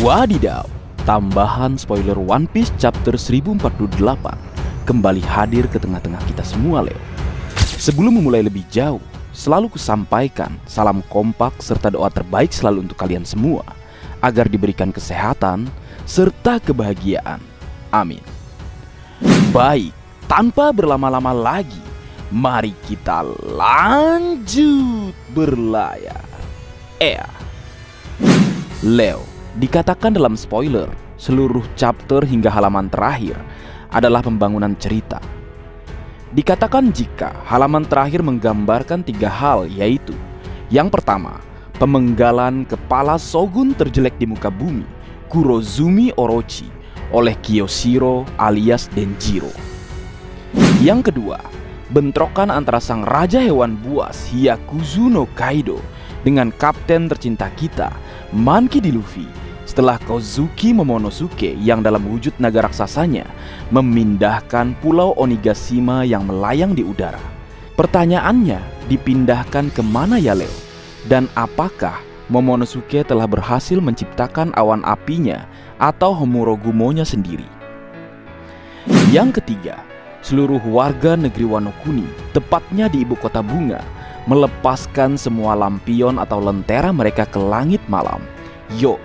Wadidaw, tambahan spoiler One Piece chapter 1048 kembali hadir ke tengah-tengah kita semua, Leo. Sebelum memulai lebih jauh, selalu kusampaikan salam kompak serta doa terbaik selalu untuk kalian semua, agar diberikan kesehatan serta kebahagiaan. Amin. Baik, tanpa berlama-lama lagi, mari kita lanjut berlayar. Leo, dikatakan dalam spoiler, seluruh chapter hingga halaman terakhir adalah pembangunan cerita. Dikatakan jika halaman terakhir menggambarkan 3 hal, yaitu yang pertama, pemenggalan kepala Shogun terjelek di muka bumi, Kurozumi Orochi, oleh Kyoshiro alias Denjiro. Yang kedua, bentrokan antara sang raja hewan buas Hyakuzu no Kaido dengan kapten tercinta kita, Monkey D. Luffy, setelah Kozuki Momonosuke yang dalam wujud naga raksasanya memindahkan pulau Onigashima yang melayang di udara. Pertanyaannya, dipindahkan kemana ya, Leo? Dan apakah Momonosuke telah berhasil menciptakan awan apinya atau Homurogumo-nya sendiri? Yang ketiga, seluruh warga negeri Wano Kuni, tepatnya di ibu kota bunga, melepaskan semua lampion atau lentera mereka ke langit malam. Yo,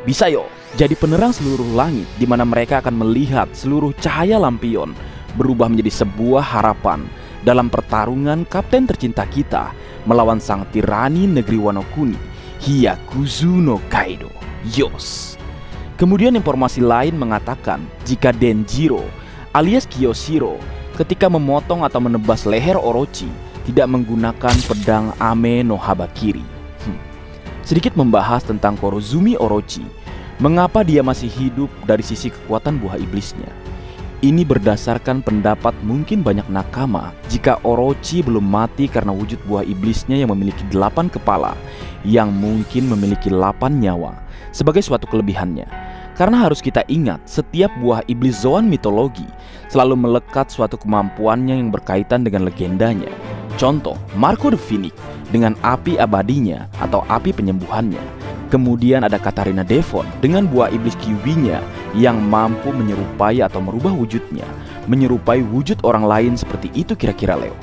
bisa yo. Jadi penerang seluruh langit, di mana mereka akan melihat seluruh cahaya lampion berubah menjadi sebuah harapan dalam pertarungan kapten tercinta kita melawan sang tirani negeri Wano Kuni, Hyakuzu no Kaido. Yos. Kemudian informasi lain mengatakan jika Denjiro alias Kyoshiro ketika memotong atau menebas leher Orochi tidak menggunakan pedang Ame no Habakiri. Sedikit membahas tentang Kurozumi Orochi, mengapa dia masih hidup dari sisi kekuatan buah iblisnya. Ini berdasarkan pendapat mungkin banyak nakama jika Orochi belum mati karena wujud buah iblisnya yang memiliki 8 kepala, yang mungkin memiliki 8 nyawa sebagai suatu kelebihannya. Karena harus kita ingat, setiap buah iblis Zoan mitologi selalu melekat suatu kemampuannya yang berkaitan dengan legendanya. Contoh, Marco the Phoenix dengan api abadinya atau api penyembuhannya. Kemudian ada Katarina Devon dengan buah iblis Kyuubi-nya yang mampu menyerupai atau merubah wujudnya, menyerupai wujud orang lain seperti itu kira-kira, Leo.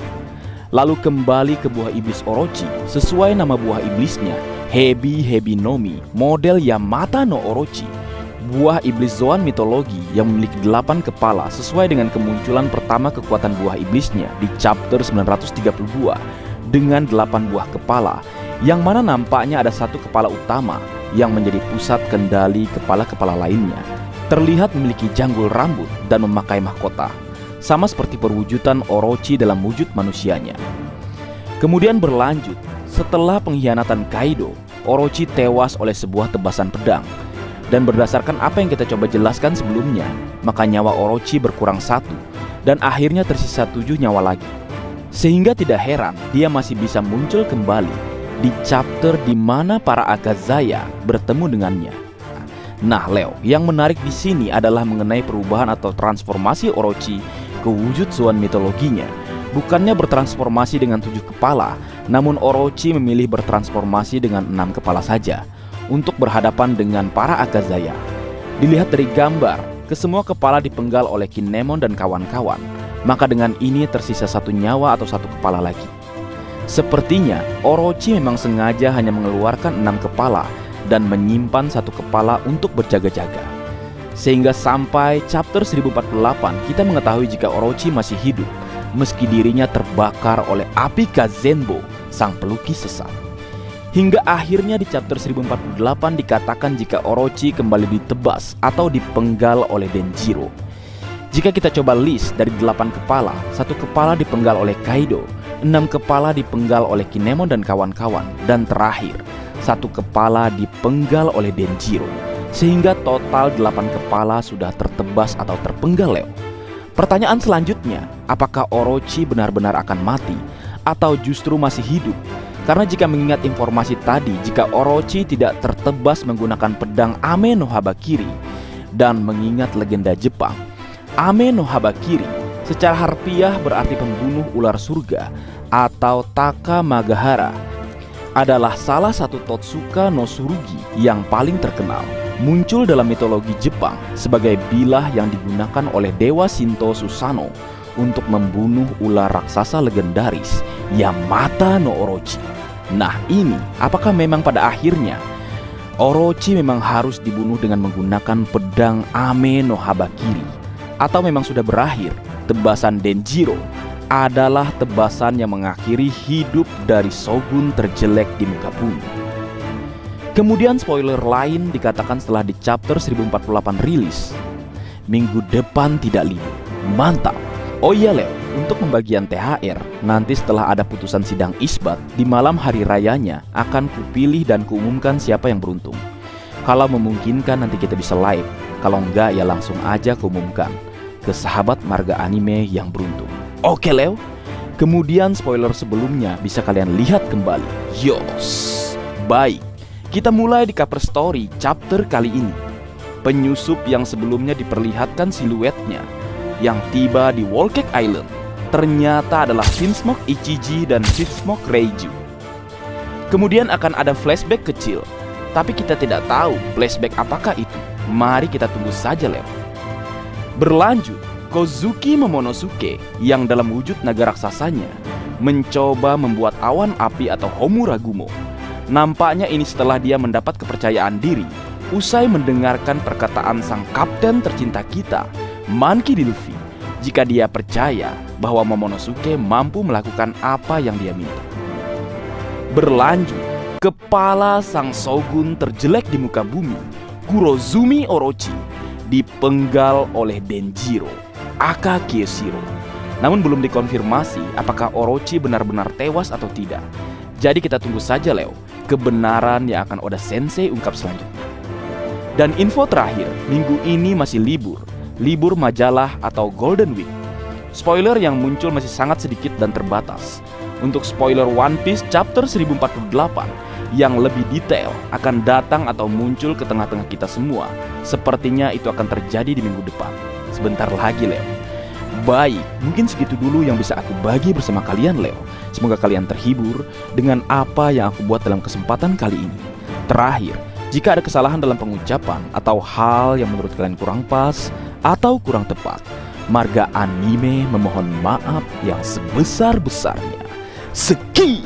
Lalu kembali ke buah iblis Orochi, sesuai nama buah iblisnya, Hebi Nomi, model Yamata no Orochi. Buah iblis Zoan mitologi yang memiliki 8 kepala sesuai dengan kemunculan pertama kekuatan buah iblisnya di chapter 932 dengan 8 buah kepala, yang mana nampaknya ada 1 kepala utama yang menjadi pusat kendali kepala-kepala lainnya. Terlihat memiliki janggul rambut dan memakai mahkota, sama seperti perwujudan Orochi dalam wujud manusianya. Kemudian berlanjut, setelah pengkhianatan Kaido, Orochi tewas oleh sebuah tebasan pedang. Dan berdasarkan apa yang kita coba jelaskan sebelumnya, maka nyawa Orochi berkurang 1 dan akhirnya tersisa 7 nyawa lagi. Sehingga tidak heran dia masih bisa muncul kembali di chapter di mana para Akazaya bertemu dengannya. Nah, Leo, yang menarik di sini adalah mengenai perubahan atau transformasi Orochi ke wujud Zoan mitologinya. Bukannya bertransformasi dengan 7 kepala, namun Orochi memilih bertransformasi dengan 6 kepala saja untuk berhadapan dengan para Akazaya. Dilihat dari gambar, kesemua kepala dipenggal oleh Kinemon dan kawan-kawan, maka dengan ini tersisa 1 nyawa atau 1 kepala lagi. Sepertinya Orochi memang sengaja hanya mengeluarkan 6 kepala dan menyimpan 1 kepala untuk berjaga-jaga. Sehingga sampai chapter 1048 kita mengetahui jika Orochi masih hidup, meski dirinya terbakar oleh api Kazenbo, sang pelukis sesat. Hingga akhirnya di chapter 1048 dikatakan jika Orochi kembali ditebas atau dipenggal oleh Denjiro. Jika kita coba list dari 8 kepala, 1 kepala dipenggal oleh Kaido, 6 kepala dipenggal oleh Kinemon dan kawan-kawan, dan terakhir 1 kepala dipenggal oleh Denjiro. Sehingga total 8 kepala sudah tertebas atau terpenggal, Leo. Pertanyaan selanjutnya, apakah Orochi benar-benar akan mati atau justru masih hidup? Karena jika mengingat informasi tadi, jika Orochi tidak tertebas menggunakan pedang Ame no Habakiri, dan mengingat legenda Jepang, Ame no Habakiri secara harfiah berarti pembunuh ular surga atau Taka Magahara, adalah salah satu Totsuka no Tsurugi yang paling terkenal. muncul dalam mitologi Jepang sebagai bilah yang digunakan oleh dewa Shinto Susanoo untuk membunuh ular raksasa legendaris Yamata no Orochi. Nah ini, apakah memang pada akhirnya Orochi memang harus dibunuh dengan menggunakan pedang Ame no Habakiri? Atau memang sudah berakhir tebasan Denjiro adalah tebasan yang mengakhiri hidup dari shogun terjelek di muka bumi? Kemudian spoiler lain dikatakan setelah di chapter 1048 rilis, minggu depan tidak libur. Mantap. Oh iya Leo, untuk pembagian THR, nanti setelah ada putusan sidang isbat, di malam hari rayanya akan kupilih dan kuumumkan siapa yang beruntung. Kalau memungkinkan nanti kita bisa live, kalau enggak ya langsung aja kuumumkan ke sahabat marga anime yang beruntung. Oke Leo, kemudian spoiler sebelumnya bisa kalian lihat kembali. Yos, baik. Kita mulai di cover story chapter kali ini. Penyusup yang sebelumnya diperlihatkan siluetnya yang tiba di Whole Cake Island ternyata adalah Finsmoke Ichiji dan Finsmoke Reiju. Kemudian akan ada flashback kecil, tapi kita tidak tahu flashback apakah itu. Mari kita tunggu saja Leo. Berlanjut, Kozuki Momonosuke yang dalam wujud naga raksasanya mencoba membuat awan api atau Homuragumo. Nampaknya ini setelah dia mendapat kepercayaan diri usai mendengarkan perkataan sang kapten tercinta kita, Monkey D. Luffy, jika dia percaya bahwa Momonosuke mampu melakukan apa yang dia minta. Berlanjut, kepala sang shogun terjelek di muka bumi, Kurozumi Orochi, dipenggal oleh Denjiro, aka Kyeshiro. Namun belum dikonfirmasi apakah Orochi benar-benar tewas atau tidak. Jadi kita tunggu saja Leo, kebenaran yang akan Oda Sensei ungkap selanjutnya. Dan info terakhir, minggu ini masih libur majalah atau Golden Week. Spoiler yang muncul masih sangat sedikit dan terbatas. Untuk spoiler One Piece chapter 1048 yang lebih detail akan datang atau muncul ke tengah-tengah kita semua. Sepertinya itu akan terjadi di minggu depan. Sebentar lagi Leo. Baik, mungkin segitu dulu yang bisa aku bagi bersama kalian Leo. Semoga kalian terhibur dengan apa yang aku buat dalam kesempatan kali ini. Terakhir, jika ada kesalahan dalam pengucapan atau hal yang menurut kalian kurang pas atau kurang tepat, marga anime memohon maaf yang sebesar-besarnya. Sekian.